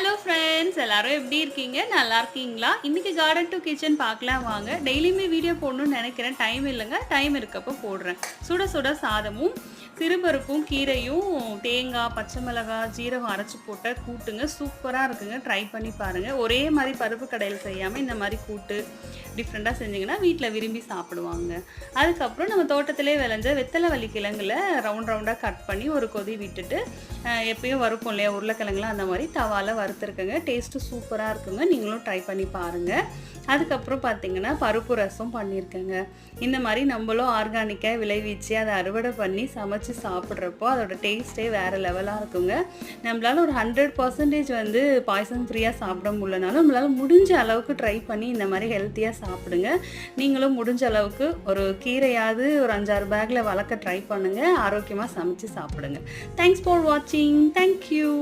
Hello friends எல்லாரும் எப்படி இருக்கீங்க? நல்லா இருக்கீங்களா? இன்னைக்கு கார்டன் டு கிச்சன் பார்க்கலாம் வாங்க. டெய்லியுமே வீடியோ போடணும்னு நினைக்கிறேன். டைம் இல்லைங்க. டைம் இருக்கப்போ போடுறேன். சுட சுட சாதமும் சிறுபருப்பும் கீரையும் தேங்காய் பச்சை மிளகாய் ஜீரகம் அரைச்சி போட்ட கூட்டுங்க சூப்பராக இருக்குங்க. ட்ரை பண்ணி பாருங்கள். ஒரே மாதிரி பருப்பு கடையில் செய்யாமல் இந்த மாதிரி கூட்டு டிஃப்ரெண்ட்டாக செஞ்சிங்கன்னா வீட்டில் விரும்பி சாப்பிடுவாங்க. அதுக்கப்புறம் நம்ம தோட்டத்திலே விளைஞ்ச வெத்தலைவள்ளி கிழங்குல ரவுண்டாக கட் பண்ணி ஒரு கொதி விட்டுட்டு எப்பயும் வறுப்போம் இல்லையா உருளைக்கிழங்குலாம் அந்த மாதிரி தவாவில் வறுத்துருக்குங்க. டேஸ்ட்டு சூப்பராக இருக்குங்க. நீங்களும் ட்ரை பண்ணி பாருங்கள். அதுக்கப்புறம் பார்த்திங்கன்னா பருப்பு ரசம் பண்ணியிருக்கேங்க. இந்த மாதிரி நம்மளும் ஆர்கானிக்காக விளைவிச்சு அதை அறுவடை பண்ணி சமைச்சு சாப்பிட்றப்போ அதோட டேஸ்ட்டே வேறு லெவலாக இருக்குங்க. நம்மளால் ஒரு 100% வந்து பாய்சன் ஃப்ரீயாக சாப்பிட முடியலனாலும் நம்மளால் முடிஞ்ச அளவுக்கு ட்ரை பண்ணி இந்த மாதிரி ஹெல்த்தியாக சாப்பிடுங்க. நீங்களும் முடிஞ்ச அளவுக்கு ஒரு கீரையாவது ஒரு 5-6 பேக்கில் வளர்க்க ட்ரை பண்ணுங்கள். ஆரோக்கியமாக சமைச்சு சாப்பிடுங்க. தேங்க்ஸ் ஃபார் வாட்சிங். தேங்க்யூ.